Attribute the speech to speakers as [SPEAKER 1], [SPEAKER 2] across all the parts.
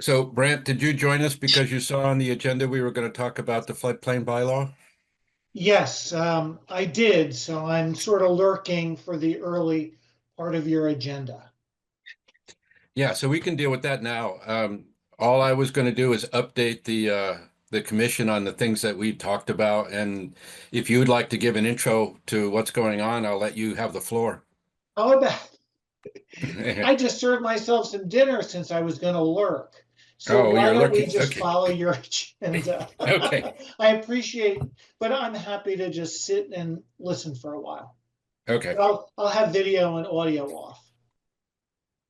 [SPEAKER 1] So, Brant, did you join us because you saw on the agenda we were going to talk about the floodplain bylaw?
[SPEAKER 2] Yes, I did. So I'm sort of lurking for the early part of your agenda.
[SPEAKER 1] Yeah, so we can deal with that now. All I was going to do is update the commission on the things that we talked about, and if you'd like to give an intro to what's going on, I'll let you have the floor.
[SPEAKER 2] How about I just served myself some dinner since I was going to lurk. So
[SPEAKER 1] Oh,
[SPEAKER 2] why
[SPEAKER 1] you're
[SPEAKER 2] don't we
[SPEAKER 1] looking.
[SPEAKER 2] just
[SPEAKER 1] Okay.
[SPEAKER 2] follow your agenda?
[SPEAKER 1] Okay.
[SPEAKER 2] I appreciate, but I'm happy to just sit and listen for a while.
[SPEAKER 1] Okay.
[SPEAKER 2] But I'll have video and audio off.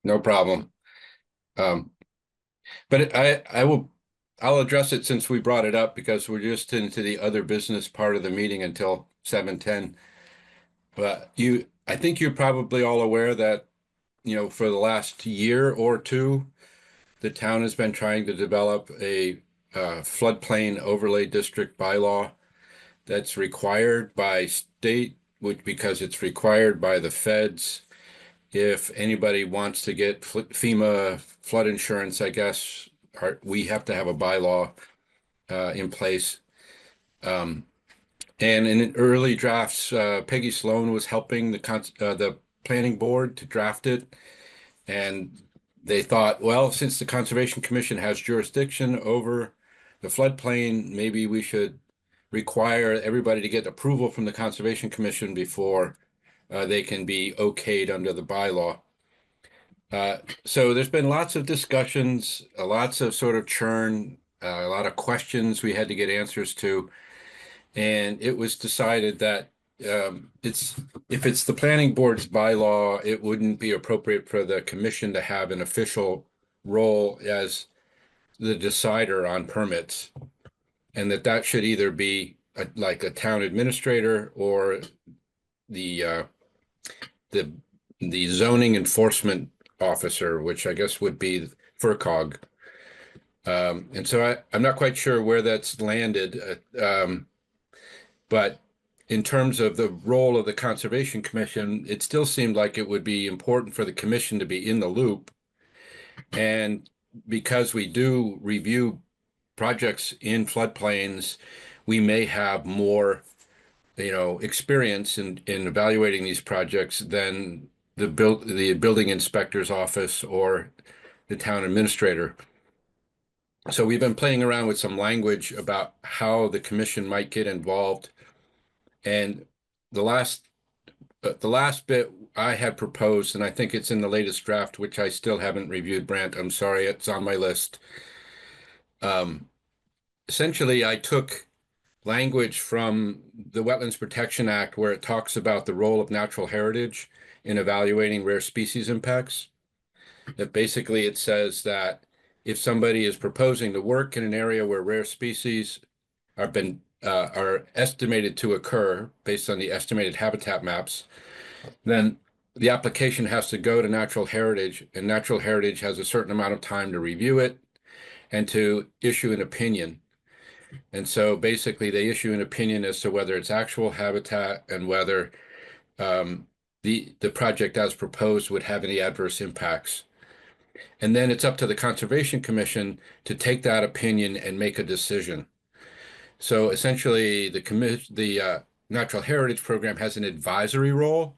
[SPEAKER 1] No problem. Um, but I'll address it since we brought it up because we're just into the other business part of the meeting until 7:10. But I think you're probably all aware that, for the last year or two, the town has been trying to develop a floodplain overlay district bylaw that's required by state, which because it's required by the feds. If anybody wants to get FEMA flood insurance, I guess we have to have a bylaw in place. Um, And in early drafts, Peggy Sloan was helping the planning board to draft it. And they thought, well, since the Conservation Commission has jurisdiction over the floodplain, maybe we should require everybody to get approval from the Conservation Commission before they can be okayed under the bylaw. So there's been lots of discussions, lots of sort of churn, a lot of questions we had to get answers to. And it was decided that it's if it's the planning board's bylaw, it wouldn't be appropriate for the commission to have an official role as the decider on permits, and that should either be like a town administrator or the uh, the the zoning enforcement officer, which I guess would be FERCog. And so I'm not quite sure where that's landed. But in terms of the role of the Conservation Commission, it still seemed like it would be important for the commission to be in the loop. And because we do review projects in floodplains, we may have more, experience in evaluating these projects than the building inspector's office or the town administrator. So we've been playing around with some language about how the commission might get involved. And the last the last bit I had proposed, and I think it's in the latest draft, which I still haven't reviewed, Brant. I'm sorry, it's on my list. Um, Essentially, I took language from the Wetlands Protection Act where it talks about the role of natural heritage in evaluating rare species impacts. That basically it says that if somebody is proposing to work in an area where rare species are estimated to occur based on the estimated habitat maps, then the application has to go to natural heritage, and natural heritage has a certain amount of time to review it and to issue an opinion. And so basically, they issue an opinion as to whether it's actual habitat and whether um, the project as proposed would have any adverse impacts. And then it's up to the Conservation Commission to take that opinion and make a decision. So essentially, the Natural Heritage Program has an advisory role,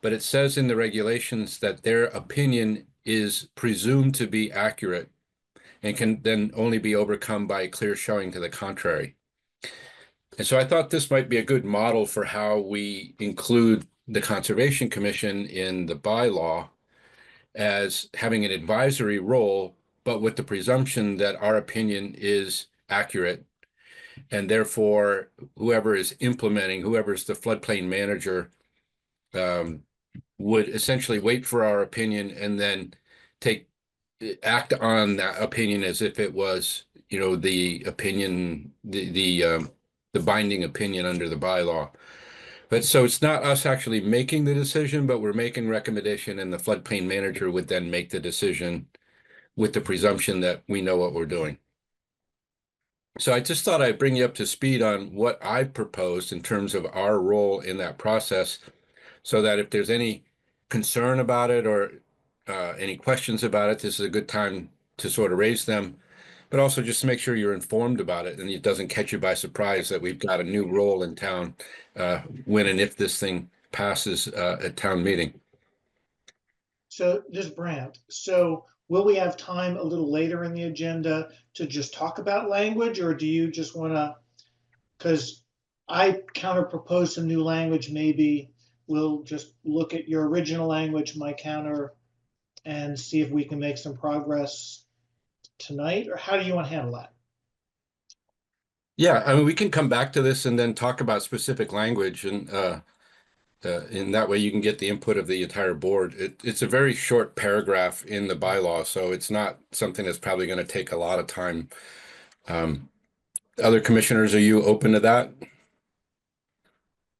[SPEAKER 1] but it says in the regulations that their opinion is presumed to be accurate and can then only be overcome by a clear showing to the contrary. And so I thought this might be a good model for how we include the Conservation Commission in the bylaw as having an advisory role, but with the presumption that our opinion is accurate. And therefore, whoever's the floodplain manager, um, would essentially wait for our opinion and then take act on that opinion as if it was, the opinion, the binding opinion under the bylaw. But so it's not us actually making the decision, but we're making recommendation, and the floodplain manager would then make the decision with the presumption that we know what we're doing. So I just thought I'd bring you up to speed on what I proposed in terms of our role in that process, so that if there's any concern about it or any questions about it, this is a good time to sort of raise them, but also just to make sure you're informed about it and it doesn't catch you by surprise that we've got a new role in town when and if this thing passes at town meeting.
[SPEAKER 2] So this Brant, so will we have time a little later in the agenda to just talk about language, or do you just want to, because I counter propose some new language, maybe we'll just look at your original language, my counter, and see if we can make some progress tonight, or how do you want to handle that?
[SPEAKER 1] Yeah, I mean, we can come back to this and then talk about specific language, and in that way you can get the input of the entire board. It's a very short paragraph in the bylaw, so it's not something that's probably going to take a lot of time. Other commissioners, are you open to that?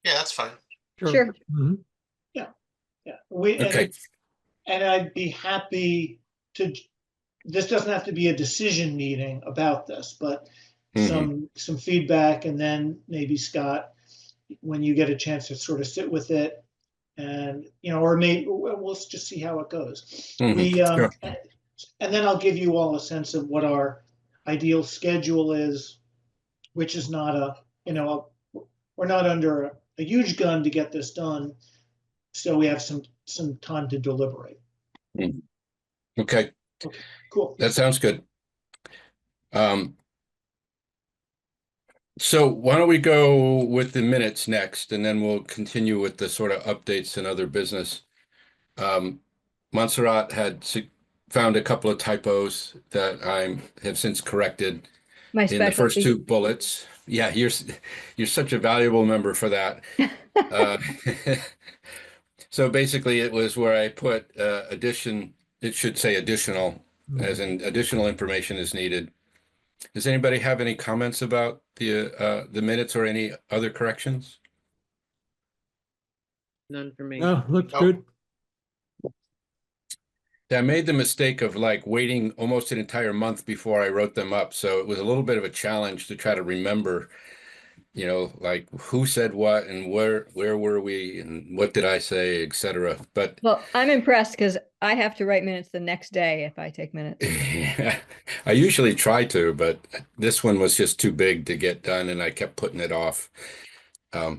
[SPEAKER 3] Yeah, that's fine.
[SPEAKER 4] Sure.
[SPEAKER 5] Mhm.
[SPEAKER 2] Yeah,
[SPEAKER 1] Okay.
[SPEAKER 2] and I'd be happy to, this doesn't have to be a decision meeting about this, but some feedback, and then maybe Scott, when you get a chance to sort of sit with it, and or maybe we'll just see how it goes.
[SPEAKER 1] Sure.
[SPEAKER 2] And then I'll give you all a sense of what our ideal schedule is, which is not we're not under a huge gun to get this done, so we have some time to deliberate.
[SPEAKER 1] Okay,
[SPEAKER 2] Cool.
[SPEAKER 1] that sounds good. So why don't we go with the minutes next, and then we'll continue with the sort of updates and other business. Montserrat had found a couple of typos that I have since corrected
[SPEAKER 4] My
[SPEAKER 1] in the first
[SPEAKER 4] specialty.
[SPEAKER 1] two bullets. Yeah, you're such a valuable member for that. Uh, so basically, it was where I put addition. It should say additional, as in additional information is needed. Does anybody have any comments about the minutes or any other corrections?
[SPEAKER 5] None for me.
[SPEAKER 4] Oh,
[SPEAKER 5] No, looks
[SPEAKER 3] Nope.
[SPEAKER 5] good.
[SPEAKER 1] I made the mistake of like waiting almost an entire month before I wrote them up, so it was a little bit of a challenge to try to remember, like who said what and where were we and what did I say, etc. But
[SPEAKER 4] Well, I'm impressed because I have to write minutes the next day if I take minutes.
[SPEAKER 1] I usually try to, but this one was just too big to get done, and I kept putting it off. All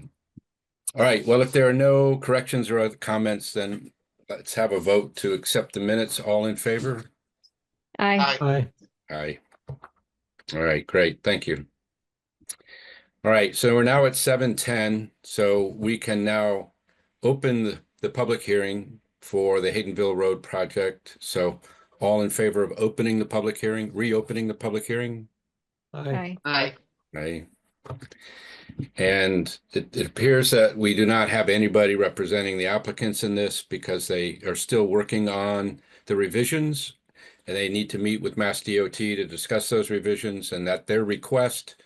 [SPEAKER 1] right. Well, if there are no corrections or other comments, then let's have a vote to accept the minutes. All in favor?
[SPEAKER 4] I
[SPEAKER 3] Aye.
[SPEAKER 5] Aye.
[SPEAKER 1] Aye. All right, great. Thank you. All right, so we're now at 7:10, so we can now open the public hearing for the Haydenville Road project. So all in favor of opening the public hearing, reopening the public hearing?
[SPEAKER 5] Aye.
[SPEAKER 4] I
[SPEAKER 1] Aye. And it appears that we do not have anybody representing the applicants in this because they are still working on the revisions, and they need to meet with Mass DOT to discuss those revisions, and at their request,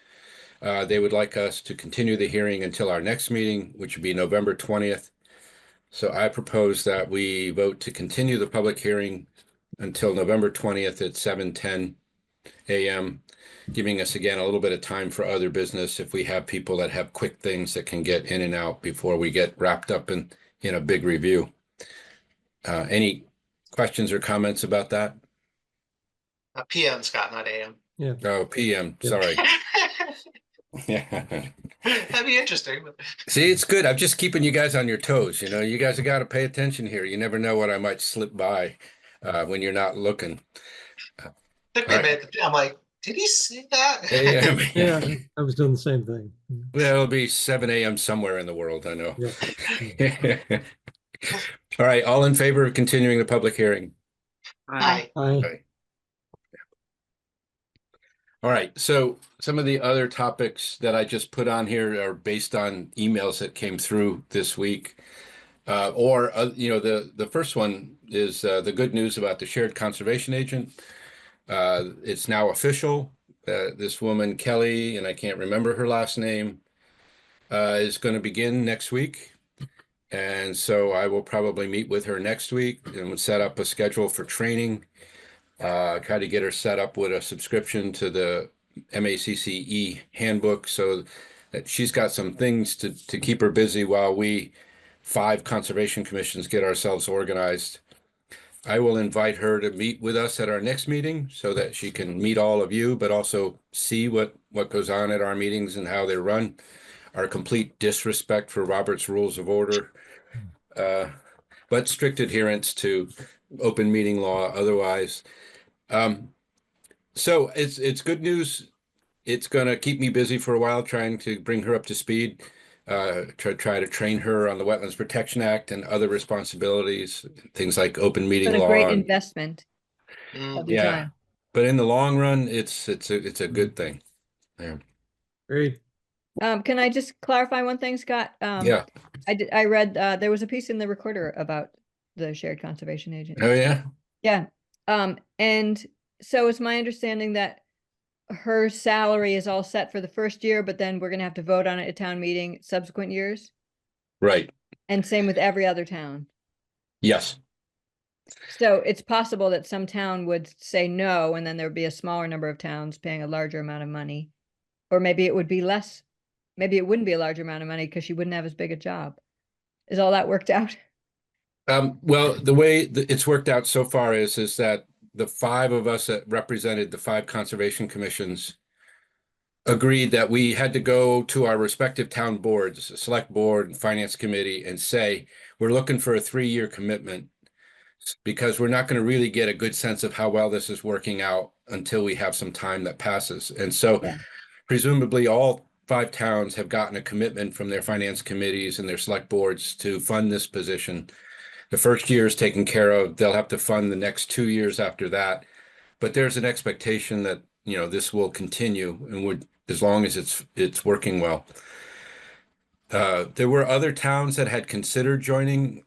[SPEAKER 1] they would like us to continue the hearing until our next meeting, which would be November 20th. So I propose that we vote to continue the public hearing until November 20th at 7:10 a.m., giving us again a little bit of time for other business if we have people that have quick things that can get in and out before we get wrapped up in a big review. Any questions or comments about that?
[SPEAKER 3] PM, Scott, not AM.
[SPEAKER 5] Yeah.
[SPEAKER 1] Oh, PM, sorry. Yeah.
[SPEAKER 3] That'd be interesting.
[SPEAKER 1] See, it's good. I'm just keeping you guys on your toes. You guys have got to pay attention here. You never know what I might slip by when you're not looking.
[SPEAKER 3] Took me a minute. I'm like, did he say that?
[SPEAKER 1] Yeah,
[SPEAKER 5] Yeah, I was doing the same thing.
[SPEAKER 1] well, it'll be 7 a.m. somewhere in the world, I know.
[SPEAKER 5] Yep.
[SPEAKER 1] All right, all in favor of continuing the public hearing?
[SPEAKER 3] Aye.
[SPEAKER 5] Aye.
[SPEAKER 1] All right, so some of the other topics that I just put on here are based on emails that came through this week. The first one is the good news about the shared conservation agent. It's now official. This woman, Kelly, and I can't remember her last name, is going to begin next week. And so I will probably meet with her next week and we'll set up a schedule for training. Try to get her set up with a subscription to the MACCE handbook so that she's got some things to keep her busy while we 5 conservation commissions get ourselves organized. I will invite her to meet with us at our next meeting so that she can meet all of you, but also see what goes on at our meetings and how they're run. Our complete disrespect for Robert's Rules of Order, but strict adherence to open meeting law otherwise. So it's good news. It's going to keep me busy for a while trying to bring her up to speed, try to train her on the Wetlands Protection Act and other responsibilities, things like open meeting
[SPEAKER 4] Been a
[SPEAKER 1] law.
[SPEAKER 4] great investment
[SPEAKER 3] Mm,
[SPEAKER 4] of your
[SPEAKER 1] Yeah,
[SPEAKER 4] time.
[SPEAKER 1] but in the long run, it's a good thing. Yeah.
[SPEAKER 5] Great.
[SPEAKER 4] Can I just clarify one thing, Scott?
[SPEAKER 1] Yeah.
[SPEAKER 4] I read, there was a piece in the Recorder about the shared conservation agent.
[SPEAKER 1] Oh, yeah.
[SPEAKER 4] Yeah. And so it's my understanding that her salary is all set for the first year, but then we're gonna have to vote on it at town meeting subsequent years.
[SPEAKER 1] Right.
[SPEAKER 4] And same with every other town.
[SPEAKER 1] Yes.
[SPEAKER 4] So it's possible that some town would say no, and then there would be a smaller number of towns paying a larger amount of money. Or maybe it would be less, maybe it wouldn't be a larger amount of money because she wouldn't have as big a job. Is all that worked out?
[SPEAKER 1] Well, the way it's worked out so far is that the five of us that represented the five conservation commissions agreed that we had to go to our respective town boards, select board and finance committee, and say, we're looking for a 3-year commitment because we're not going to really get a good sense of how well this is working out until we have some time that passes. And so
[SPEAKER 4] Yeah.
[SPEAKER 1] presumably all five towns have gotten a commitment from their finance committees and their select boards to fund this position. The first year is taken care of. They'll have to fund the next 2 years after that. But there's an expectation that, this will continue and would, as long as it's working well. There were other towns that had considered joining.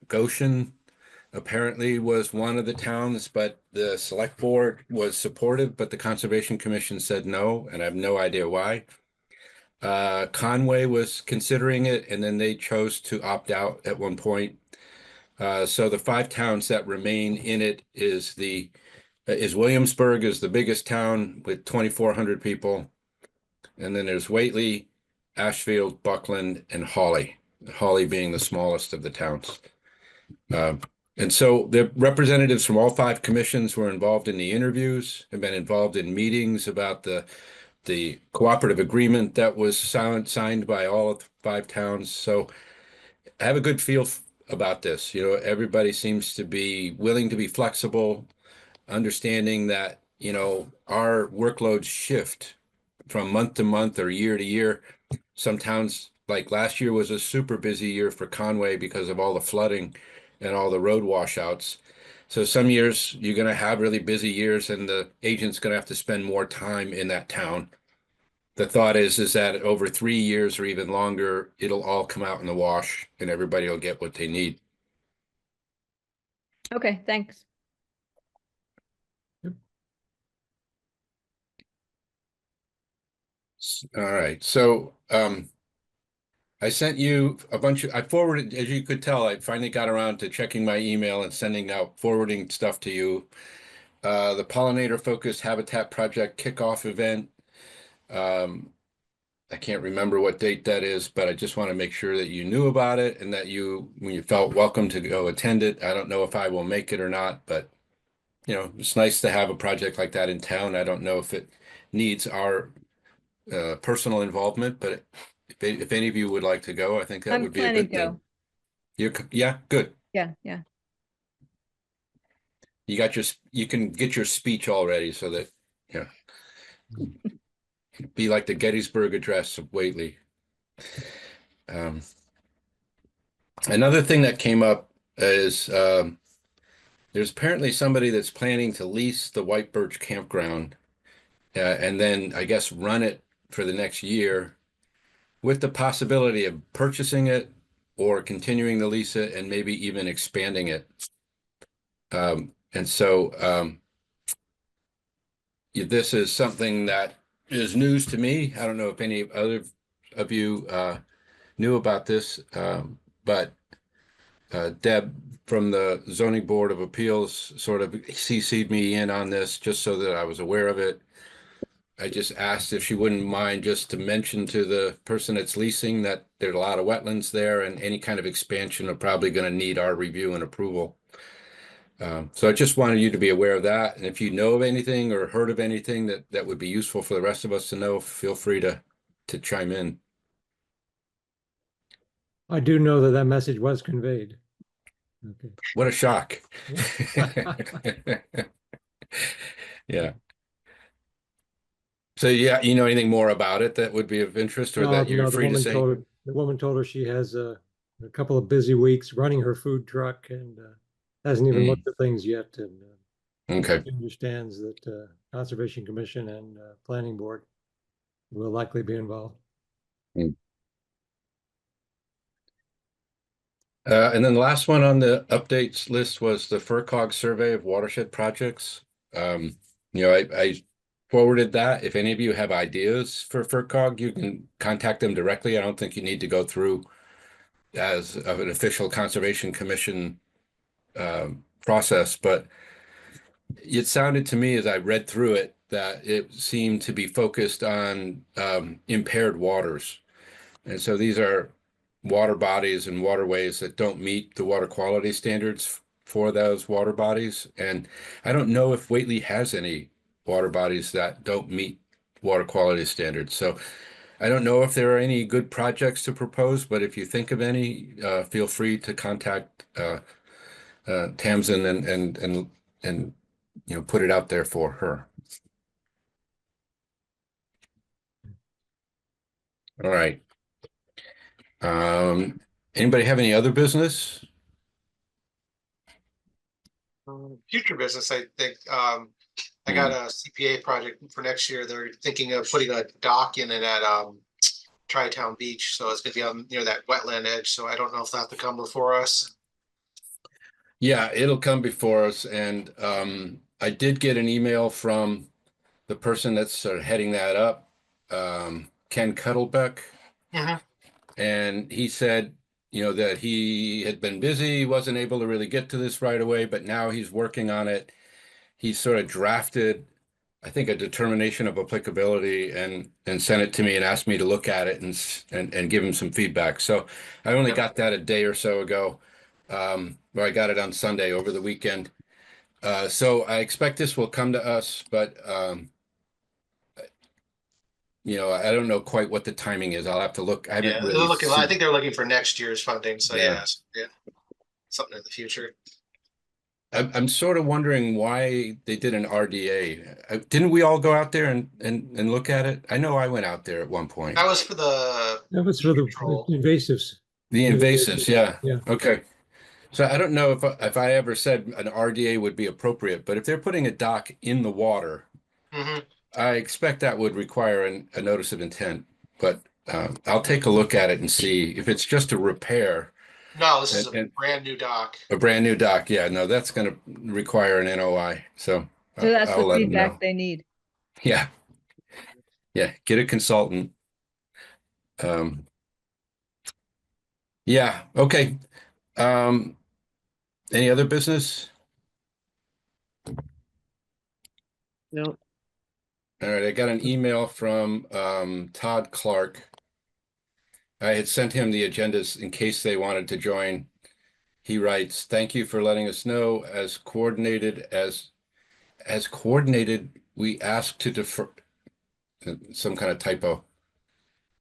[SPEAKER 1] Goshen apparently was one of the towns, but the select board was supportive, but the Conservation Commission said no, and I have no idea why. Conway was considering it, and then they chose to opt out at one point. So the five towns that remain in it is Williamsburg is the biggest town with 2,400 people. And then there's Whately, Ashfield, Buckland, and Hawley. Hawley being the smallest of the towns. And so the representatives from all five commissions were involved in the interviews, have been involved in meetings about the cooperative agreement that was signed by all of the five towns. So I have a good feel about this. Everybody seems to be willing to be flexible, understanding that, our workloads shift from month to month or year to year. Some towns, like last year was a super busy year for Conway because of all the flooding and all the road washouts. So some years you're going to have really busy years and the agent's going to have to spend more time in that town. The thought is that over 3 years or even longer, it'll all come out in the wash and everybody will get what they need.
[SPEAKER 4] Okay, thanks.
[SPEAKER 1] All right. So I sent you I forwarded, as you could tell, I finally got around to checking my email and forwarding stuff to you. The Pollinator Focused Habitat Project kickoff event. I can't remember what date that is, but I just want to make sure that you knew about it and that when you felt welcome to go attend it. I don't know if I will make it or not, but it's nice to have a project like that in town. I don't know if it needs our personal involvement, but if any of you would like to go, I think that
[SPEAKER 4] I'm
[SPEAKER 1] would be a
[SPEAKER 4] planning
[SPEAKER 1] good
[SPEAKER 4] to
[SPEAKER 1] thing. Yeah, good.
[SPEAKER 4] Yeah, yeah.
[SPEAKER 1] You can get your speech already so that, yeah, be like the Gettysburg Address of Whately. Another thing that came up is there's apparently somebody that's planning to lease the White Birch campground and then I guess run it for the next year with the possibility of purchasing it or continuing to lease it and maybe even expanding it. And so this is something that is news to me. I don't know if any other of you knew about this, but Deb from the Zoning Board of Appeals sort of CC'd me in on this just so that I was aware of it. I just asked if she wouldn't mind just to mention to the person that's leasing that there's a lot of wetlands there and any kind of expansion are probably going to need our review and approval. So I just wanted you to be aware of that. And if you know of anything or heard of anything that would be useful for the rest of us to know, feel free to chime in.
[SPEAKER 5] I do know that that message was conveyed. Okay.
[SPEAKER 1] What a shock.
[SPEAKER 5] Yeah.
[SPEAKER 1] Yeah. So yeah, you know anything more about it that would be of interest or
[SPEAKER 5] No,
[SPEAKER 1] that you're
[SPEAKER 5] no,
[SPEAKER 1] free to say?
[SPEAKER 5] the woman told her she has a couple of busy weeks running her food truck and hasn't even
[SPEAKER 1] Mm,
[SPEAKER 5] looked at things yet. And
[SPEAKER 1] okay.
[SPEAKER 5] she understands that Conservation Commission and Planning Board will likely be involved.
[SPEAKER 1] Mm. And then the last one on the updates list was the FERCog survey of watershed projects. You know, I forwarded that. If any of you have ideas for FERCog, you can contact them directly. I don't think you need to go through as of an official Conservation Commission process, but it sounded to me as I read through it that it seemed to be focused on impaired waters. And so these are water bodies and waterways that don't meet the water quality standards for those water bodies. And I don't know if Whately has any water bodies that don't meet water quality standards. So I don't know if there are any good projects to propose, but if you think of any, feel free to contact Tamsin and you know put it out there for her. All right. Anybody have any other business?
[SPEAKER 3] Future business, I think, I got a CPA project for next year. They're thinking of putting a dock in it at, Tri-Town Beach, so it's gonna be on near that wetland edge, so I don't know if that to come before us.
[SPEAKER 1] Yeah, it'll come before us. And I did get an email from the person that's sort of heading that up, Ken Cuddlebeck.
[SPEAKER 3] Mhm.
[SPEAKER 1] And he said, you know, that he had been busy, wasn't able to really get to this right away, but now he's working on it. He sort of drafted, I think, a determination of applicability and sent it to me and asked me to look at it and give him some feedback. So I only
[SPEAKER 3] Yep.
[SPEAKER 1] got that a day or so ago, where I got it on Sunday over the weekend. So I expect this will come to us, but you know, I don't know quite what the timing is. I'll have to look. I
[SPEAKER 3] Yeah,
[SPEAKER 1] haven't
[SPEAKER 3] they're
[SPEAKER 1] really
[SPEAKER 3] looking, I
[SPEAKER 1] seen.
[SPEAKER 3] think they're looking for next year's funding, so
[SPEAKER 1] Yeah.
[SPEAKER 3] yeah, something in the future.
[SPEAKER 1] I'm sort of wondering why they did an RDA. Didn't we all go out there and look at it? I know I went out there at one point.
[SPEAKER 3] That was for the
[SPEAKER 5] That was for
[SPEAKER 3] weed
[SPEAKER 5] the
[SPEAKER 3] control.
[SPEAKER 5] invasives.
[SPEAKER 1] The invasives, yeah.
[SPEAKER 5] Yeah.
[SPEAKER 1] Okay. So I don't know if I ever said an RDA would be appropriate, but if they're putting a dock in the water,
[SPEAKER 3] Mhm.
[SPEAKER 1] I expect that would require a notice of intent. But I'll take a look at it and see if it's just a repair
[SPEAKER 3] No, this is a
[SPEAKER 1] and
[SPEAKER 3] brand new dock.
[SPEAKER 1] a brand new dock. Yeah, no, that's going to require an NOI. So
[SPEAKER 4] So that's
[SPEAKER 1] I'll
[SPEAKER 4] the
[SPEAKER 1] let them know.
[SPEAKER 4] feedback they need.
[SPEAKER 1] Yeah, yeah. Get a consultant. Um, yeah. Okay. Um, any other business?
[SPEAKER 6] No,
[SPEAKER 1] All right. I got an email from Todd Clark. I had sent him the agendas in case they wanted to join. He writes, "Thank you for letting us know. As coordinated, we asked to defer." Some kind of typo.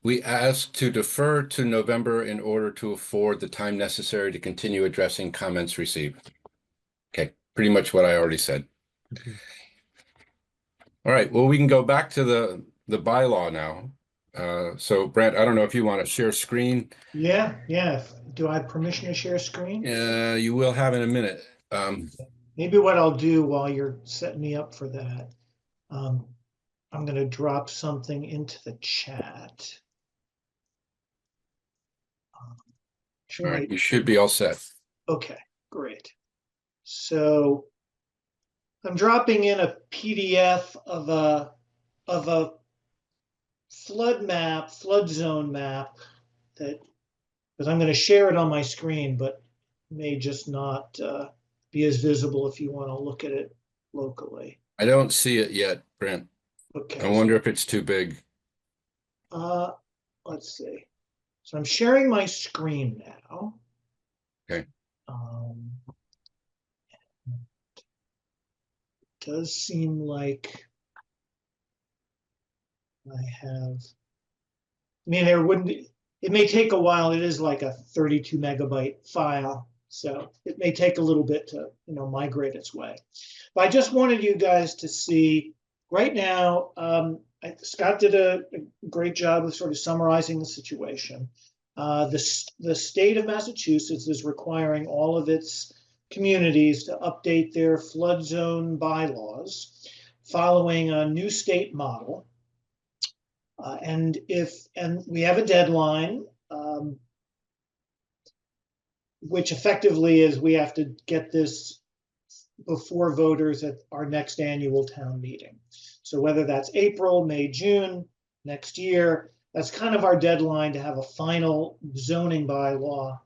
[SPEAKER 1] We asked to defer to November in order to afford the time necessary to continue addressing comments received. Okay, pretty much what I already said.
[SPEAKER 5] Okay.
[SPEAKER 1] All right, well, we can go back to the bylaw now. So Brent, I don't know if you want to share screen.
[SPEAKER 2] Yeah, yeah. Do I have permission to share screen?
[SPEAKER 1] You will have in a minute.
[SPEAKER 2] Maybe what I'll do while you're setting me up for that, I'm going to drop something into the chat. Should
[SPEAKER 1] All
[SPEAKER 2] I?
[SPEAKER 1] right, you should be all set.
[SPEAKER 2] Okay, great. So I'm dropping in a PDF of a flood zone map that, because I'm going to share it on my screen, but may just not be as visible if you want to look at it locally.
[SPEAKER 1] I don't see it yet, Brent.
[SPEAKER 2] Okay.
[SPEAKER 1] I wonder if it's too big.
[SPEAKER 2] Let's see. So I'm sharing my screen now.
[SPEAKER 1] Okay.
[SPEAKER 2] does seem like I have, I mean, there wouldn't be, it may take a while. It is like a 32 megabyte file. So it may take a little bit to, migrate its way. But I just wanted you guys to see right now, Scott did a great job of sort of summarizing the situation. The state of Massachusetts is requiring all of its communities to update their flood zone bylaws following a new state model. And we have a deadline, which effectively is we have to get this before voters at our next annual town meeting. So whether that's April, May, June next year, that's kind of our deadline to have a final zoning bylaw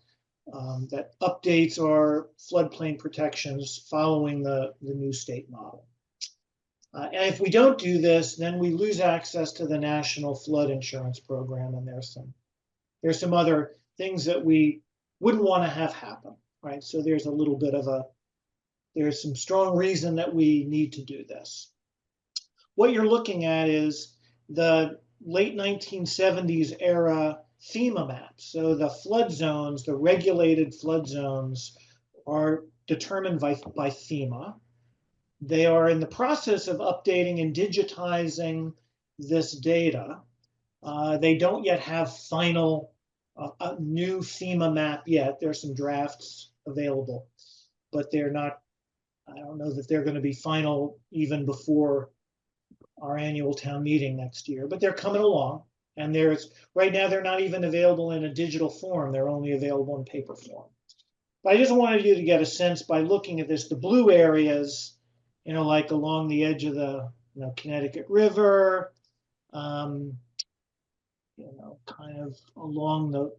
[SPEAKER 2] that updates our floodplain protections following the new state model. And if we don't do this, then we lose access to the National Flood Insurance Program, and there's some other things that we wouldn't want to have happen, right? So there's a little bit of there's some strong reason that we need to do this. What you're looking at is the late 1970s era FEMA maps. So the flood zones, the regulated flood zones, are determined by FEMA. They are in the process of updating and digitizing this data. They don't yet have final a new FEMA map yet. There's some drafts available, but they're not, I don't know that they're going to be final even before our annual town meeting next year, but they're coming along. And right now they're not even available in a digital form. They're only available in paper form. But I just wanted you to get a sense by looking at this, the blue areas, like along the edge of the Connecticut River, kind of along the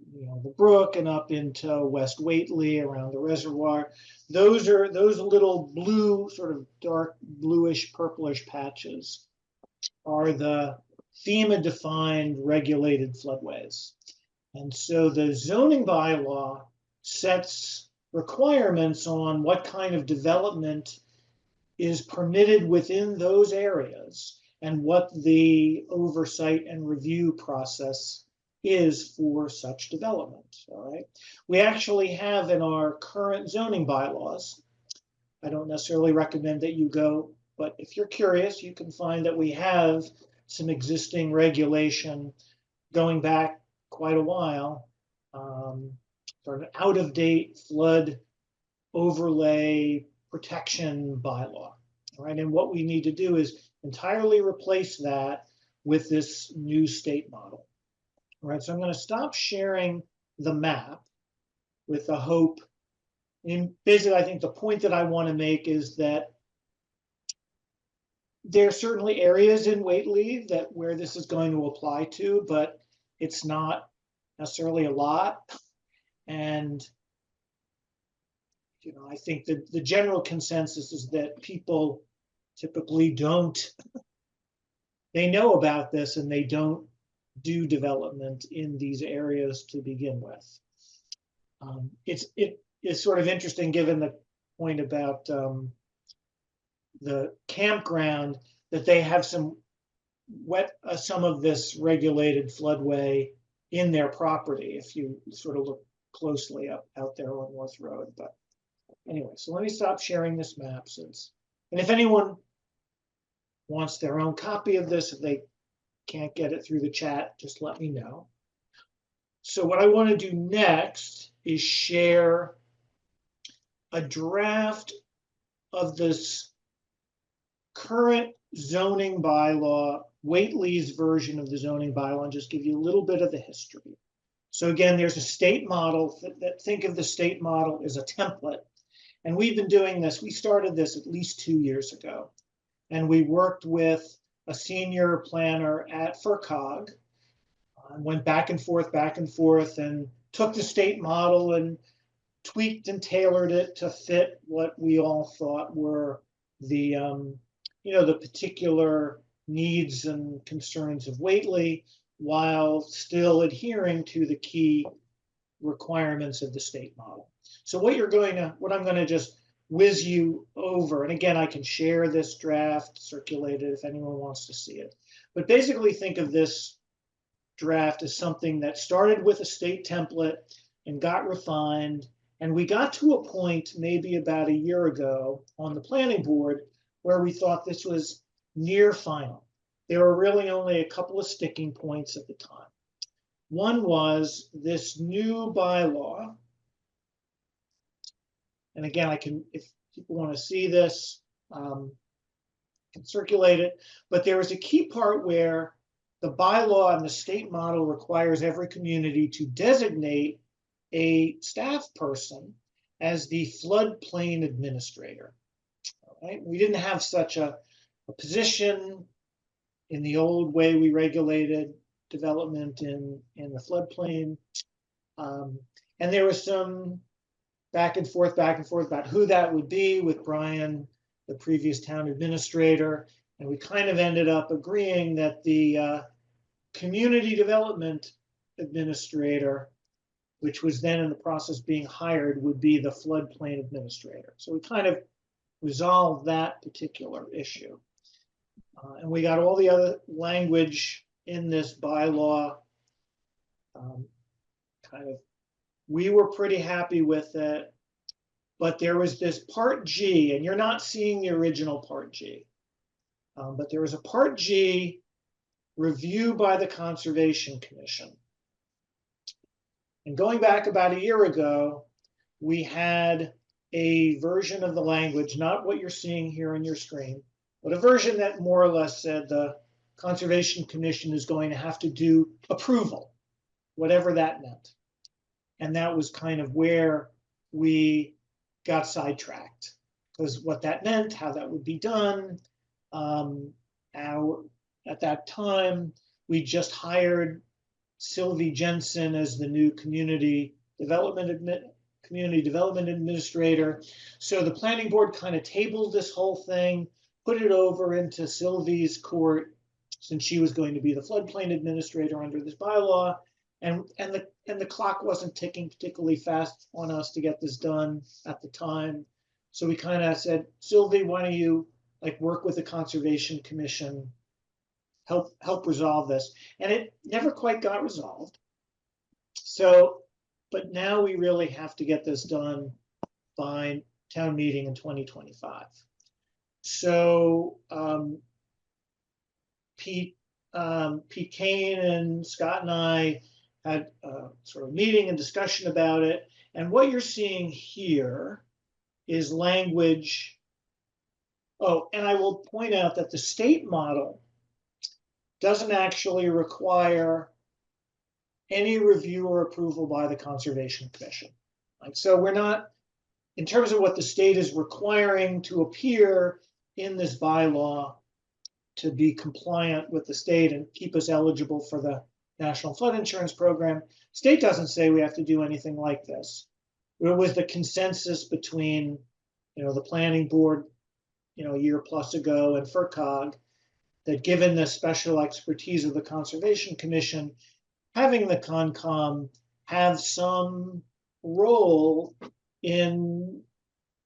[SPEAKER 2] brook and up into West Whately around the reservoir. Those little blue, sort of dark bluish purplish patches are the FEMA defined regulated floodways. And so the zoning bylaw sets requirements on what kind of development is permitted within those areas and what the oversight and review process is for such development. All right. We actually have in our current zoning bylaws, I don't necessarily recommend that you go, but if you're curious, you can find that we have some existing regulation going back quite a while, sort of out of date flood overlay protection bylaw. All right. And what we need to do is entirely replace that with this new state model. All right. So I'm going to stop sharing the map with the hope. And basically, I think the point that I want to make is that there are certainly areas in Whately where this is going to apply to, but it's not necessarily a lot. And I think that the general consensus is that people typically they know about this and they don't do development in these areas to begin with. It is sort of interesting given the point about the campground that they have some of this regulated floodway in their property if you sort of look closely out there on North Road. But anyway, so let me stop sharing this map and if anyone wants their own copy of this, if they can't get it through the chat, just let me know. So what I want to do next is share a draft of this current zoning bylaw, Whately's version of the zoning bylaw, and just give you a little bit of the history. So again, there's a state model think of the state model as a template. And we've been doing this. We started this at least 2 years ago. And we worked with a senior planner at FERCOG, went back and forth, and took the state model and tweaked and tailored it to fit what we all thought were the particular needs and concerns of Whately, while still adhering to the key requirements of the state model. So what I'm going to just whiz you over. And again, I can share this draft, circulate it if anyone wants to see it. But basically think of this draft as something that started with a state template and got refined. And we got to a point maybe about a year ago on the planning board where we thought this was near final. There were really only a couple of sticking points at the time. One was this new bylaw. And again, I can, if people want to see this, can circulate it. But there was a key part where the bylaw and the state model requires every community to designate a staff person as the floodplain administrator. Right? We didn't have such a position in the old way we regulated development in the floodplain. And there was some back and forth about who that would be with Brian, the previous town administrator. And we kind of ended up agreeing that the community development administrator, which was then in the process being hired, would be the floodplain administrator. So we kind of resolved that particular issue. And we got all the other language in this bylaw. We were pretty happy with it, but there was this Part G, and you're not seeing the original Part G, but there was a Part G review by the Conservation Commission. And going back about a year ago, we had a version of the language, not what you're seeing here on your screen, but a version that more or less said the Conservation Commission is going to have to do approval, whatever that meant. And that was kind of where we got sidetracked, because what that meant, how that would be done. At that time, we just hired Sylvie Jensen as the new community development administrator. So the planning board kind of tabled this whole thing, put it over into Sylvie's court, since she was going to be the floodplain administrator under this bylaw. And the clock wasn't ticking particularly fast on us to get this done at the time. So we kind of said, Sylvie, why don't you work with the Conservation Commission, help resolve this. And it never quite got resolved. So, but now we really have to get this done by town meeting in 2025. So Pete Kane and Scott and I had a sort of meeting and discussion about it. And what you're seeing here is language. Oh, and I will point out that the state model doesn't actually require any review or approval by the Conservation Commission. So we're not, in terms of what the state is requiring to appear in this bylaw to be compliant with the state and keep us eligible for the National Flood Insurance Program, state doesn't say we have to do anything like this. It was the consensus between, the planning board, a year plus ago, and FERCog, that given the special expertise of the Conservation Commission, having the Concom have some role in,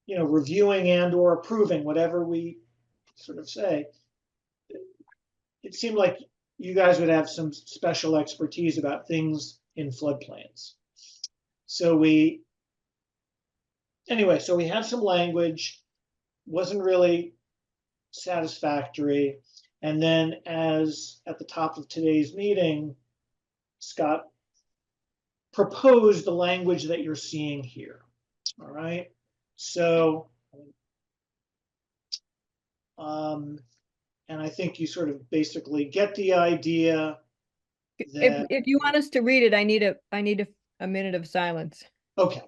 [SPEAKER 2] reviewing and or approving whatever we sort of say. It seemed like you guys would have some special expertise about things in floodplains. So we have some language, wasn't really satisfactory. And then as at the top of today's meeting, Scott proposed the language that you're seeing here. All right. So, and I think you sort of basically get the idea that,
[SPEAKER 4] If you want us to read it, I need a minute of silence.
[SPEAKER 2] okay.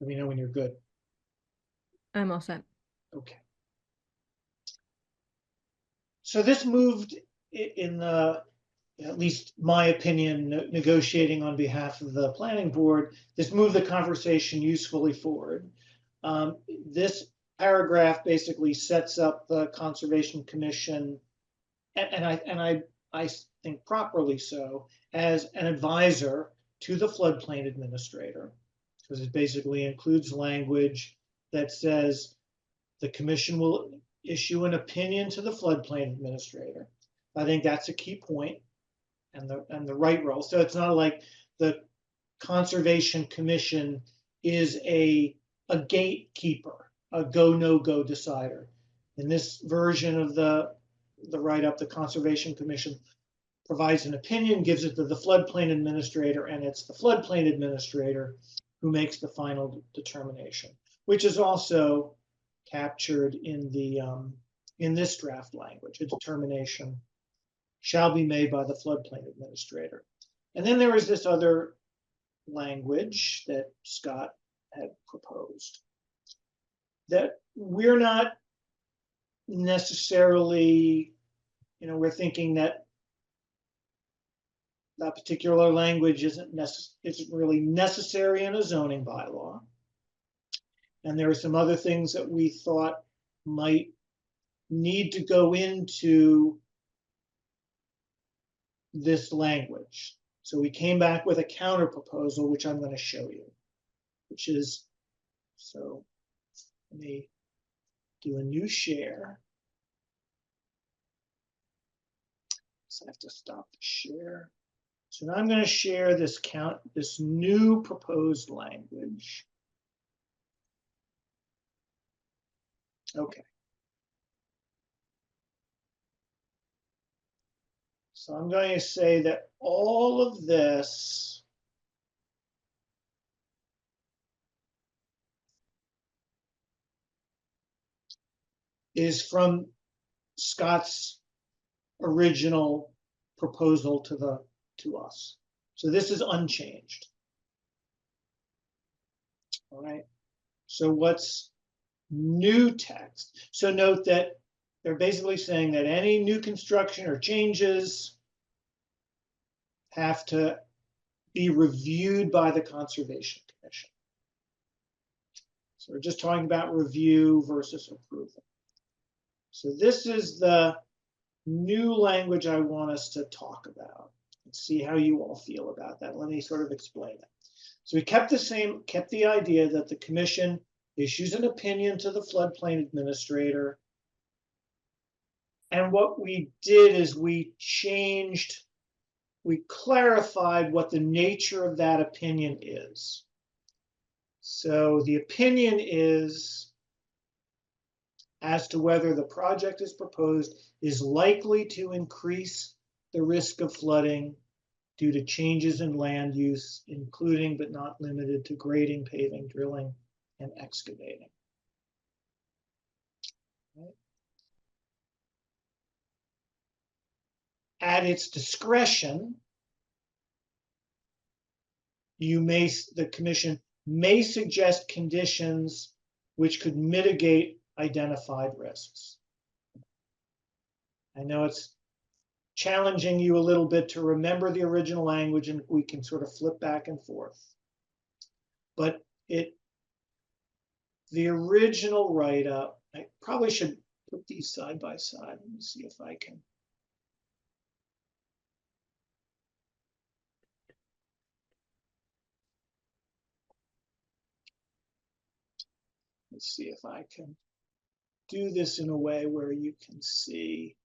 [SPEAKER 2] Let me know when you're good.
[SPEAKER 4] I'm all set.
[SPEAKER 2] Okay. So this moved in the, at least my opinion, negotiating on behalf of the planning board, this moved the conversation usefully forward. This paragraph basically sets up the Conservation Commission, and I think properly so, as an advisor to the floodplain administrator, because it basically includes language that says the commission will issue an opinion to the floodplain administrator. I think that's a key point, and the right role. So it's not like the Conservation Commission is a gatekeeper, a go no go decider. In this version of the write-up, the Conservation Commission provides an opinion, gives it to the floodplain administrator, and it's the floodplain administrator who makes the final determination, which is also captured in the in this draft language. A determination shall be made by the floodplain administrator. And then there is this other language that Scott had proposed that we're not necessarily, we're thinking that that particular language isn't really necessary in a zoning bylaw. And there are some other things that we thought might need to go into this language. So we came back with a counter proposal, which I'm going to show you, which is, so let me do a new share. So I have to stop the share. So now I'm going to share this new proposed language. Okay. So I'm going to say that all of this is from Scott's original proposal to us. So this is unchanged. All right. So what's new text? So note that they're basically saying that any new construction or changes have to be reviewed by the Conservation Commission. So we're just talking about review versus approval. So this is the new language I want us to talk about. Let's see how you all feel about that. Let me sort of explain it. So we kept the idea that the commission issues an opinion to the floodplain administrator. And what we did is we clarified what the nature of that opinion is. So the opinion is as to whether the project as proposed is likely to increase the risk of flooding due to changes in land use, including but not limited to grading, paving, drilling, and excavating. Right. At its discretion, the commission may suggest conditions which could mitigate identified risks. I know it's challenging you a little bit to remember the original language, and we can sort of flip back and forth. But the original write-up, I probably should put these side by side. Let me see if I can. Let's see if I can do this in a way where you can see.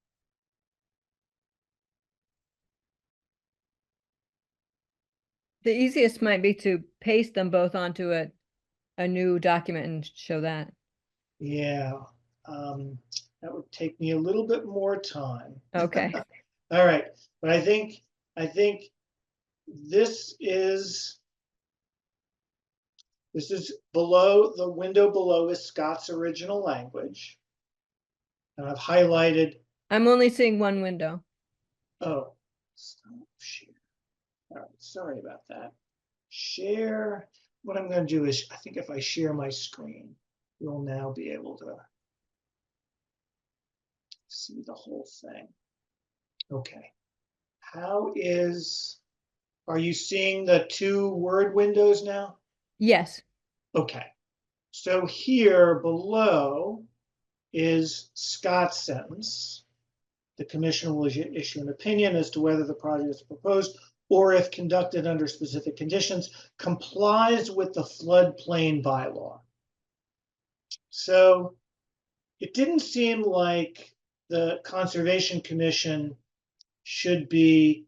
[SPEAKER 4] The easiest might be to paste them both onto a new document and show that.
[SPEAKER 2] Yeah, that would take me a little bit more time.
[SPEAKER 4] Okay.
[SPEAKER 2] All right, but I think this is below, the window below is Scott's original language. And I've highlighted.
[SPEAKER 4] I'm only seeing one window.
[SPEAKER 2] Oh, stop share. All right, sorry about that. Share. what I'm going to do is, I think if I share my screen, we'll now be able to see the whole thing. Okay. Are you seeing the two Word windows now?
[SPEAKER 4] Yes.
[SPEAKER 2] Okay. So here below is Scott's sentence. The commission will issue an opinion as to whether the project is proposed or if conducted under specific conditions complies with the floodplain bylaw. So it didn't seem like the Conservation Commission should be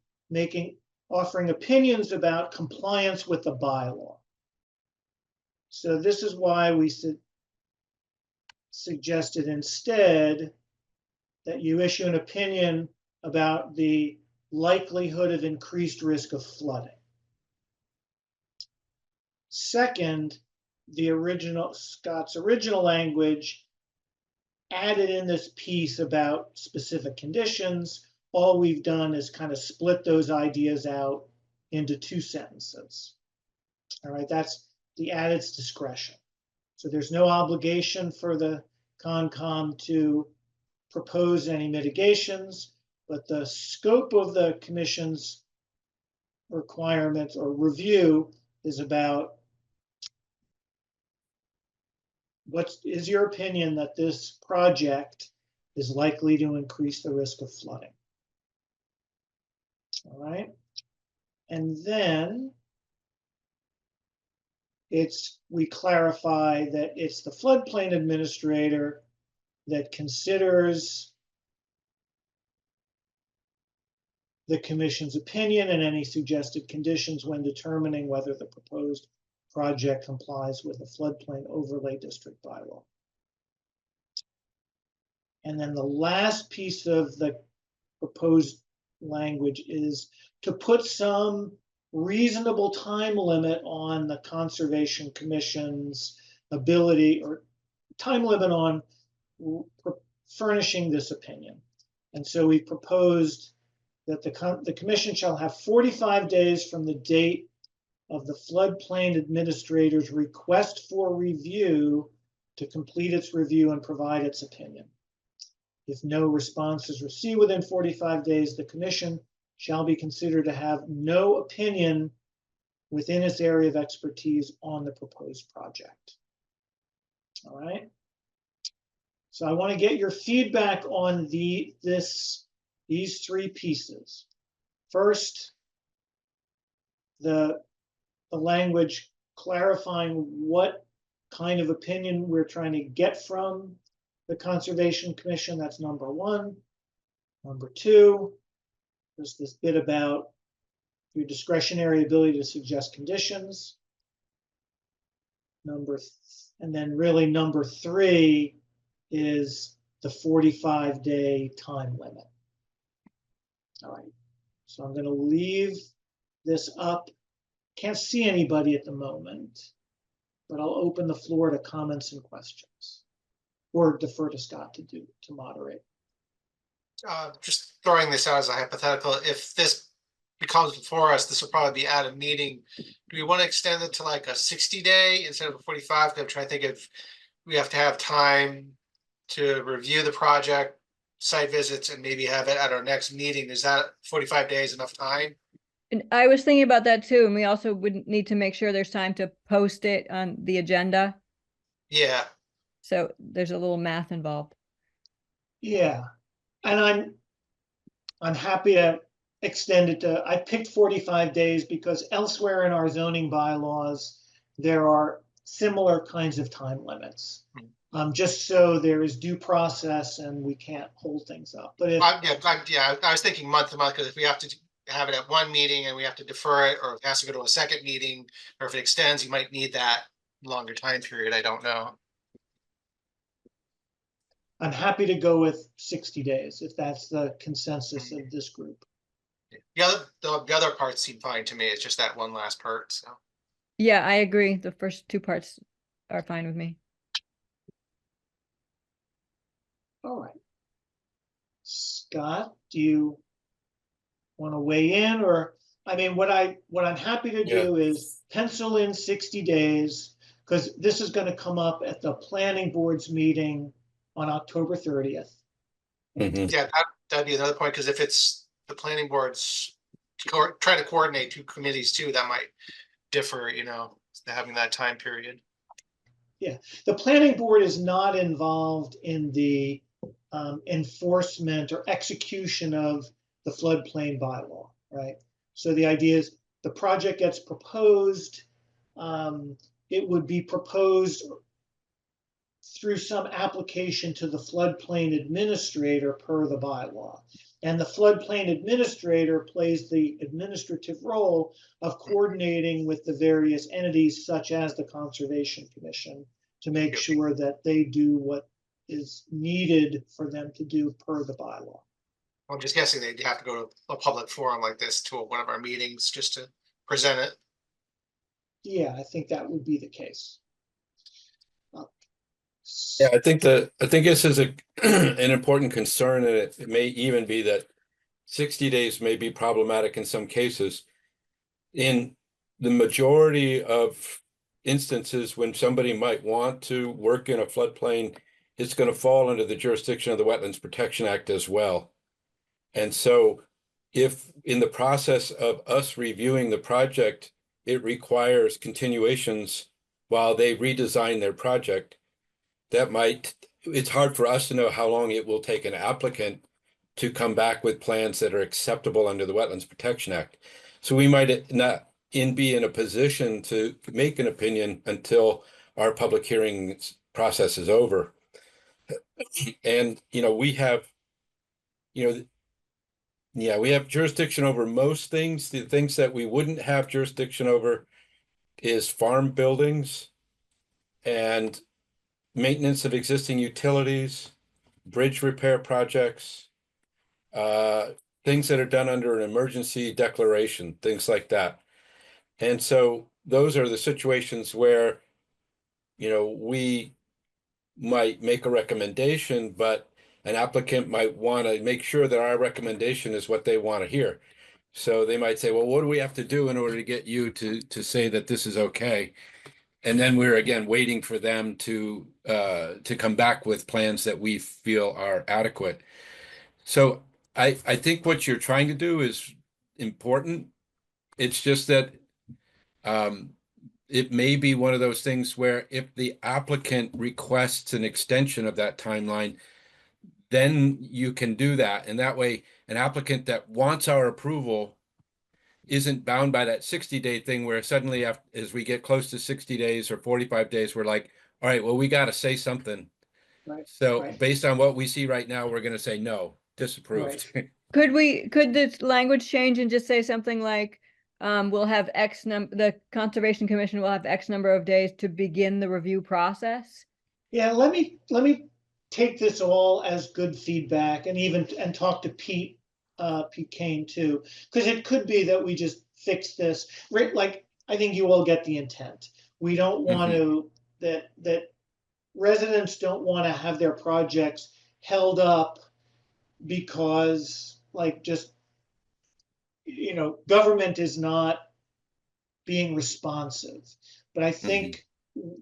[SPEAKER 2] offering opinions about compliance with the bylaw. So this is why we suggested instead that you issue an opinion about the likelihood of increased risk of flooding. Second, Scott's original language added in this piece about specific conditions. All we've done is kind of split those ideas out into two sentences. All right, that's at its discretion. So there's no obligation for the Concom to propose any mitigations, but the scope of the commission's requirements or review is about what is your opinion that this project is likely to increase the risk of flooding. All right. And then we clarify that it's the floodplain administrator that considers the commission's opinion and any suggested conditions when determining whether the proposed project complies with the floodplain overlay district bylaw. And then the last piece of the proposed language is to put some reasonable time limit on the Conservation Commission's ability or time limit on furnishing this opinion. And so we proposed that the commission shall have 45 days from the date of the floodplain administrator's request for review to complete its review and provide its opinion. If no response is received within 45 days, the commission shall be considered to have no opinion within its area of expertise on the proposed project. All right. So I want to get your feedback on these three pieces. First, the language clarifying what kind of opinion we're trying to get from the Conservation Commission. That's number one. Number two, there's this bit about your discretionary ability to suggest conditions. And then really number three is the 45-day time limit. All right, so I'm going to leave this up. Can't see anybody at the moment, but I'll open the floor to comments and questions, or defer to Scott to moderate.
[SPEAKER 3] Just throwing this out as a hypothetical, if this becomes before us, this will probably be at a meeting. Do we want to extend it to like a 60-day instead of a 45? I'm trying to think if we have to have time to review the project, site visits, and maybe have it at our next meeting. Is that 45 days enough time?
[SPEAKER 4] And I was thinking about that too. And we also would need to make sure there's time to post it on the agenda.
[SPEAKER 3] Yeah.
[SPEAKER 4] So there's a little math involved.
[SPEAKER 2] Yeah, and I'm happy to extend it to, I picked 45 days because elsewhere in our zoning bylaws, there are similar kinds of time limits. Just so there is due process and we can't hold things up. But if
[SPEAKER 3] I was thinking month to month, because if we have to have it at one meeting and we have to defer it, or it has to go to a second meeting, or if it extends, you might need that longer time period. I don't know.
[SPEAKER 2] I'm happy to go with 60 days if that's the consensus of this group.
[SPEAKER 3] The other parts seem fine to me. It's just that one last part. So
[SPEAKER 4] Yeah, I agree. The first two parts are fine with me.
[SPEAKER 2] All right. Scott, do you want to weigh in, or I mean, what I'm happy to
[SPEAKER 1] Yeah.
[SPEAKER 2] do is pencil in 60 days, because this is going to come up at the planning board's meeting on October 30th.
[SPEAKER 1] Mhm.
[SPEAKER 3] Yeah, that'd be another point, because if it's the planning board's trying to coordinate two committees too, that might differ, having that time period.
[SPEAKER 2] The planning board is not involved in the enforcement or execution of the floodplain bylaw, right? So the idea is the project gets proposed, it would be proposed through some application to the floodplain administrator per the bylaw. And the floodplain administrator plays the administrative role of coordinating with the various entities such as the Conservation Commission to make
[SPEAKER 3] Yep.
[SPEAKER 2] sure that they do what is needed for them to do per the bylaw.
[SPEAKER 3] I'm just guessing they'd have to go to a public forum like this to one of our meetings just to present it.
[SPEAKER 2] Yeah, I think that would be the case.
[SPEAKER 1] Yeah, I think this is an important concern, and it may even be that 60 days may be problematic in some cases. In the majority of instances, when somebody might want to work in a floodplain, it's going to fall under the jurisdiction of the Wetlands Protection Act as well. And so if in the process of us reviewing the project, it requires continuations while they redesign their project, it's hard for us to know how long it will take an applicant to come back with plans that are acceptable under the Wetlands Protection Act. So we might not be in a position to make an opinion until our public hearing process is over. And, we have, we have jurisdiction over most things. The things that we wouldn't have jurisdiction over is farm buildings and maintenance of existing utilities, bridge repair projects, things that are done under an emergency declaration, things like that. And so those are the situations where, we might make a recommendation, but an applicant might want to make sure that our recommendation is what they want to hear. So they might say, well, what do we have to do in order to get you to say that this is okay? And then we're again waiting for them to come back with plans that we feel are adequate. So I think what you're trying to do is important. It's just that it may be one of those things where if the applicant requests an extension of that timeline, then you can do that. And that way, an applicant that wants our approval isn't bound by that 60-day thing where suddenly as we get close to 60 days or 45 days, we're like, all right, well, we got to say something.
[SPEAKER 2] Right.
[SPEAKER 1] So
[SPEAKER 2] Right.
[SPEAKER 1] based on what we see right now, we're going to say no, disapproved.
[SPEAKER 4] Could the language change and just say something like, we'll have the Conservation Commission will have X number of days to begin the review process?
[SPEAKER 2] Yeah, let me take this all as good feedback and talk to Pete Kane too, because it could be that we just fix this. Right, like I think you all get the intent. We don't want to that residents don't want to have their projects held up because just government is not being responsive. But I think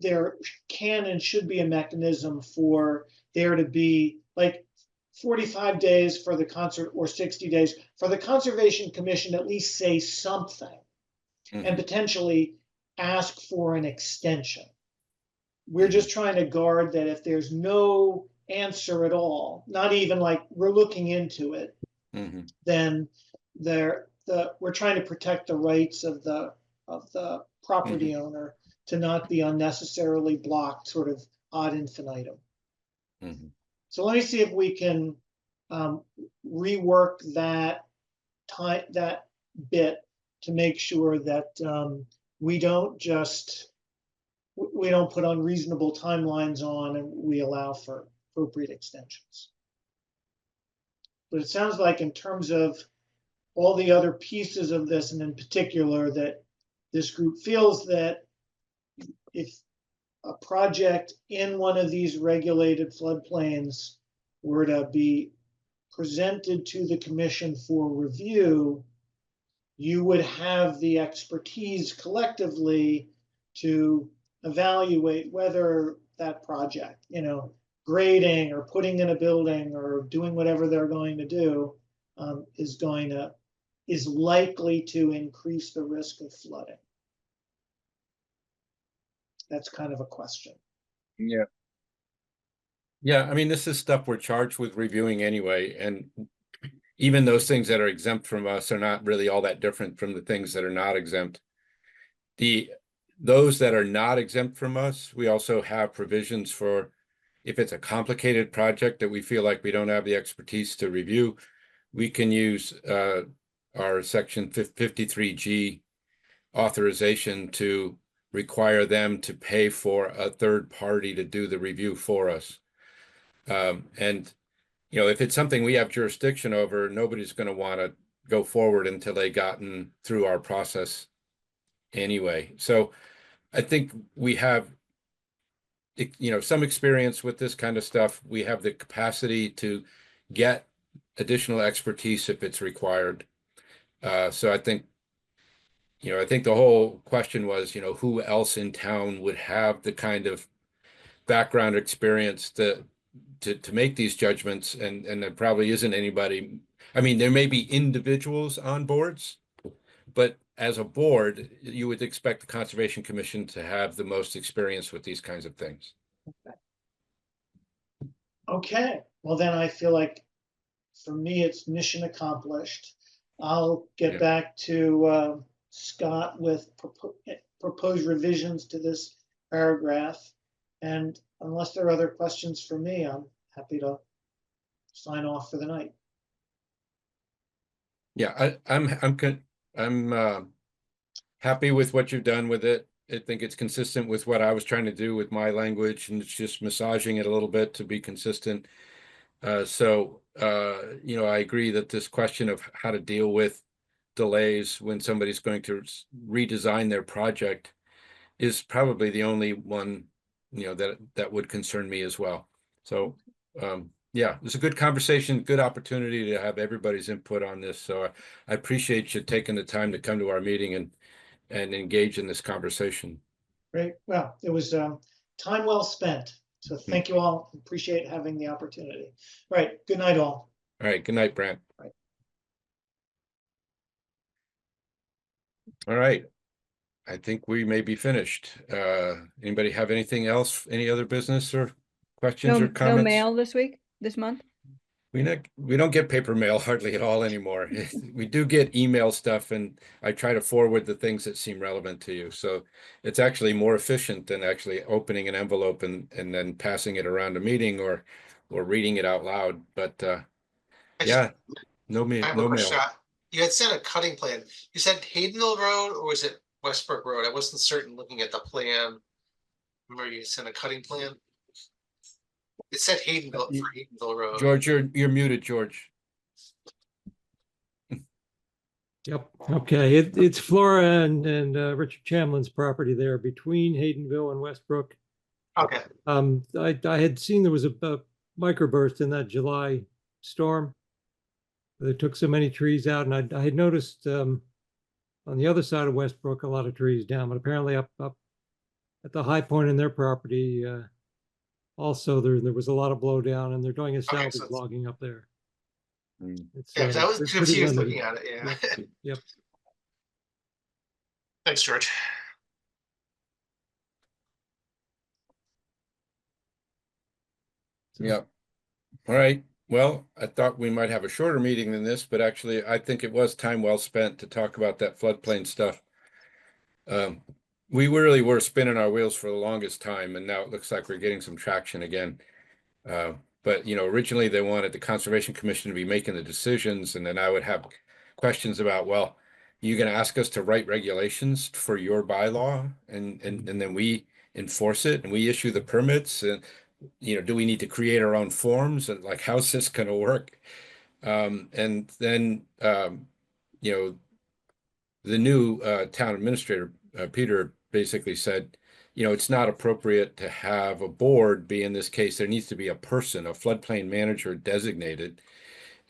[SPEAKER 2] there can and should be a mechanism for there to be 45 days for the concert or 60 days for the Conservation Commission, at least say something and potentially ask for an extension. We're just trying to guard that if there's no answer at all, not even we're looking into it, then we're trying to protect the rights of the property owner to not be unnecessarily blocked sort of ad infinitum. So let me see if we can rework that bit to make sure that we don't put unreasonable timelines on and we allow for appropriate extensions. But it sounds like in terms of all the other pieces of this, and in particular that this group feels that if a project in one of these regulated floodplains were to be presented to the commission for review, you would have the expertise collectively to evaluate whether that project, grading or putting in a building or doing whatever they're going to do, is likely to increase the risk of flooding. That's kind of a question.
[SPEAKER 1] Yeah. Yeah, I mean, this is stuff we're charged with reviewing anyway, and even those things that are exempt from us are not really all that different from the things that are not exempt. Those that are not exempt from us, we also have provisions for if it's a complicated project that we feel like we don't have the expertise to review, we can use our section 53G authorization to require them to pay for a third party to do the review for us. And if it's something we have jurisdiction over, nobody's going to want to go forward until they gotten through our process anyway. So I think we have, some experience with this kind of stuff. We have the capacity to get additional expertise if it's required. So I think the whole question was, who else in town would have the kind of background experience to make these judgments, and there probably isn't anybody. I mean, there may be individuals on boards, but as a board, you would expect the Conservation Commission to have the most experience with these kinds of things.
[SPEAKER 2] Okay, well then I feel like for me, it's mission accomplished. I'll get
[SPEAKER 1] Yeah.
[SPEAKER 2] back to Scott with proposed revisions to this paragraph. And unless there are other questions for me, I'm happy to sign off for the night.
[SPEAKER 1] Yeah, I'm happy with what you've done with it. I think it's consistent with what I was trying to do with my language, and it's just massaging it a little bit to be consistent. So I agree that this question of how to deal with delays when somebody's going to redesign their project is probably the only one, that would concern me as well. So, yeah, it was a good conversation, good opportunity to have everybody's input on this. So I appreciate you taking the time to come to our meeting and engage in this conversation.
[SPEAKER 2] Great. Well, it was time well spent. So thank you all. Appreciate having the opportunity. All right. Good night, all.
[SPEAKER 1] All right. Good night, Brant.
[SPEAKER 2] Right.
[SPEAKER 1] All right. I think we may be finished. Anybody have anything else? Any other business or questions or
[SPEAKER 4] No
[SPEAKER 1] comments?
[SPEAKER 4] mail this month?
[SPEAKER 1] We don't get paper mail hardly at all anymore. We do get email stuff, and I try to forward the things that seem relevant to you. So it's actually more efficient than actually opening an envelope and then passing it around a meeting or reading it out loud. But yeah, no
[SPEAKER 3] I have a
[SPEAKER 1] mail.
[SPEAKER 3] question. You had sent a cutting plan. You said Haydenville Road, or was it Westbrook Road? I wasn't certain looking at the plan. Remember you sent a cutting plan? It said Haydenville for Haydenville Road.
[SPEAKER 1] George, you're muted, George.
[SPEAKER 5] Yep. Okay. It's Flora and Richard Chamlin's property there between Haydenville and Westbrook.
[SPEAKER 3] Okay.
[SPEAKER 5] I had seen there was a microburst in that July storm. They took so many trees out, and I had noticed on the other side of Westbrook a lot of trees down, but apparently up at the high point in their property, also there was a lot of blowdown, and they're doing a salvage logging up there. It's,
[SPEAKER 3] Yeah, 'cause I was
[SPEAKER 5] they're pretty
[SPEAKER 3] confused
[SPEAKER 5] limited.
[SPEAKER 3] looking at it. Yeah.
[SPEAKER 5] Yep.
[SPEAKER 3] Thanks, George.
[SPEAKER 5] So-
[SPEAKER 1] Yeah. All right. Well, I thought we might have a shorter meeting than this, but actually I think it was time well spent to talk about that floodplain stuff. We really were spinning our wheels for the longest time, and now it looks like we're getting some traction again. But originally they wanted the Conservation Commission to be making the decisions, and then I would have questions about, well, you're going to ask us to write regulations for your bylaw, and then we enforce it and we issue the permits, and do we need to create our own forms, and like how's this going to work? And then the new town administrator, Peter, basically said, it's not appropriate to have a board be in this case. There needs to be a person, a floodplain manager designated.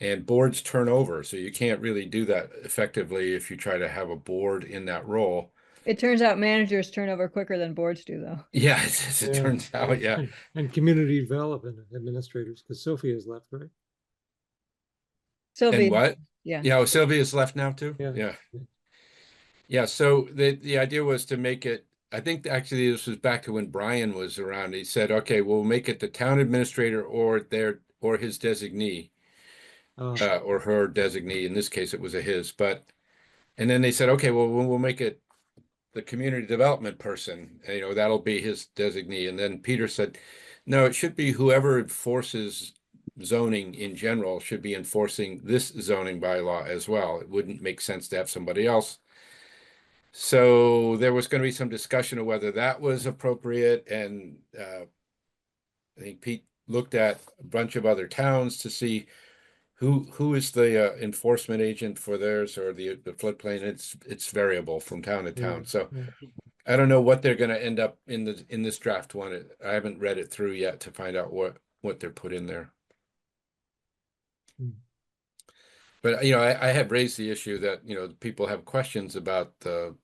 [SPEAKER 1] And boards turn over, so you can't really do that effectively if you try to have a board in that role.
[SPEAKER 4] It turns out managers turn over quicker than boards do, though.
[SPEAKER 1] Yeah, as it
[SPEAKER 5] Yeah,
[SPEAKER 1] turns out, yeah.
[SPEAKER 5] And community development administrators, because Sophie has left, right?
[SPEAKER 1] And
[SPEAKER 4] Sylvia,
[SPEAKER 1] what?
[SPEAKER 4] yeah.
[SPEAKER 1] Yeah, Sylvia's left now too?
[SPEAKER 5] Yeah.
[SPEAKER 1] Yeah. Yeah, so the idea was to make it, I think actually this was back to when Brian was around. He said, okay, we'll make it the town administrator or his designee, or her designee. In this case, it was a his, and then they said, okay, well, we'll make it the community development person, that'll be his designee. And then Peter said, no, it should be whoever enforces zoning in general should be enforcing this zoning bylaw as well. It wouldn't make sense to have somebody else. So there was going to be some discussion of whether that was appropriate. And I think Pete looked at a bunch of other towns to see who is the enforcement agent for theirs or the floodplain. It's variable from town to town. So I don't know what they're going to end up in this draft one. I haven't read it through yet to find out what they're put in there.
[SPEAKER 5] Hmm.
[SPEAKER 1] But I have raised the issue that people have questions about the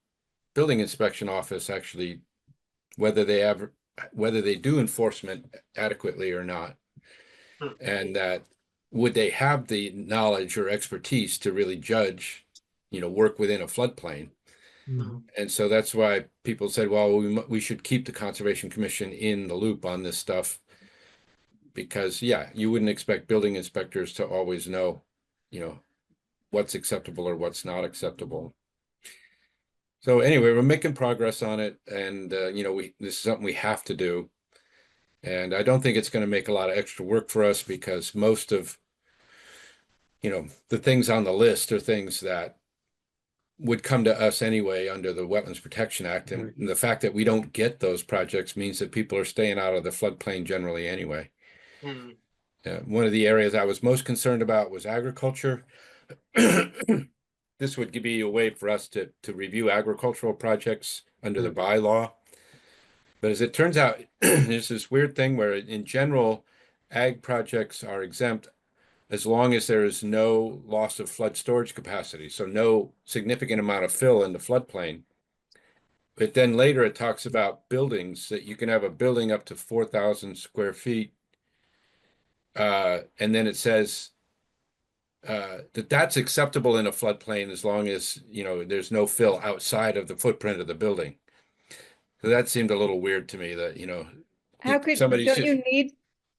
[SPEAKER 1] building inspection office actually whether they do enforcement adequately or not, and that would they have the knowledge or expertise to really judge, work within a floodplain. And so that's why people said, well, we should keep the Conservation Commission in the loop on this stuff, because yeah, you wouldn't expect building inspectors to always know, what's acceptable or what's not acceptable. So anyway, we're making progress on it, and this is something we have to do. And I don't think it's going to make a lot of extra work for us, because most of the things on the list are things that would come to us anyway under the Wetlands Protection Act. And the fact that we don't get those projects means that people are staying out of the floodplain generally anyway. One of the areas I was most concerned about was agriculture. This would be a way for us to review agricultural projects under the bylaw. But as it turns out, there's this weird thing where in general, ag projects are exempt as long as there is no loss of flood storage capacity, so no significant amount of fill in the floodplain. But then later it talks about buildings, that you can have a building up to 4,000 square feet. And then it says that's acceptable in a floodplain as long as, there's no fill outside of the footprint of the building. So that seemed a little weird to me that,
[SPEAKER 4] How could,
[SPEAKER 1] somebody
[SPEAKER 4] don't
[SPEAKER 1] should,
[SPEAKER 4] you need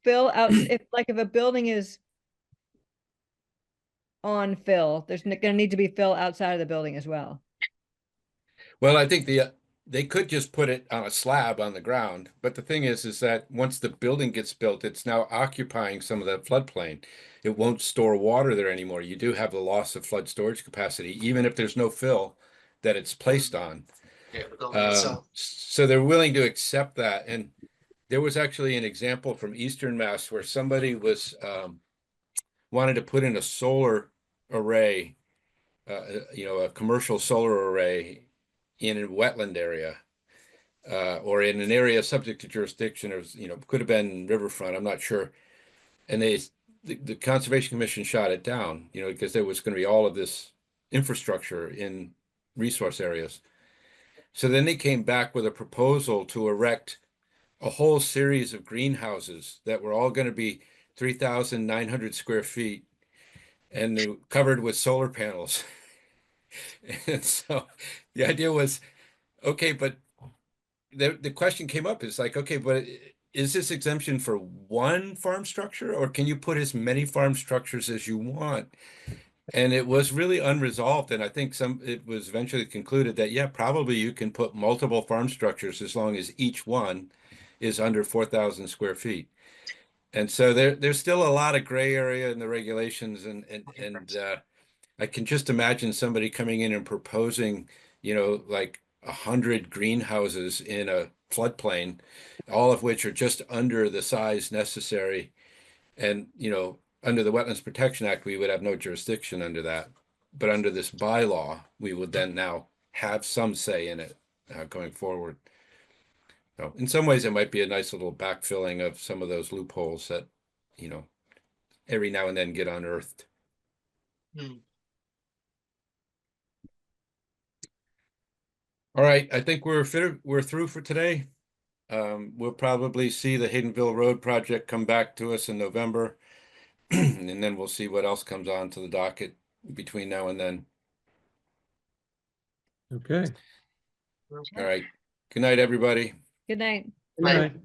[SPEAKER 4] fill out, if a building is on fill, there's gonna need to be fill outside of the building as well.
[SPEAKER 1] well, I think they could just put it on a slab on the ground, but the thing is that once the building gets built, it's now occupying some of the floodplain. It won't store water there anymore. You do have the loss of flood storage capacity, even if there's no fill that it's placed on.
[SPEAKER 3] Yeah, the building itself.
[SPEAKER 1] So they're willing to accept that. And there was actually an example from Eastern Mass where somebody was wanted to put in a solar array, a commercial solar array in a wetland area, or in an area subject to jurisdiction, or could have been riverfront. I'm not sure. And the Conservation Commission shot it down, because there was going to be all of this infrastructure in resource areas. So then they came back with a proposal to erect a whole series of greenhouses that were all going to be 3,900 square feet and they covered with solar panels. And so the idea was, okay, but the question came up is like, okay, but is this exemption for one farm structure, or can you put as many farm structures as you want? And it was really unresolved. And I think it was eventually concluded that, yeah, probably you can put multiple farm structures as long as each one is under 4,000 square feet. And so there's still a lot of gray area in the regulations, and I can just imagine somebody coming in and proposing, like 100 greenhouses in a floodplain, all of which are just under the size necessary. And, under the Wetlands Protection Act, we would have no jurisdiction under that. But under this bylaw, we would then now have some say in it going forward. So in some ways, it might be a nice little backfilling of some of those loopholes that, every now and then get unearthed.
[SPEAKER 3] Hmm.
[SPEAKER 1] All right, I think we're through for today. We'll probably see the Haydenville Road project come back to us in November. And then we'll see what else comes on to the docket between now and then.
[SPEAKER 5] Okay.
[SPEAKER 3] Okay.
[SPEAKER 1] All right. Good night, everybody.
[SPEAKER 4] Good night.
[SPEAKER 5] Good
[SPEAKER 3] Right.
[SPEAKER 5] night.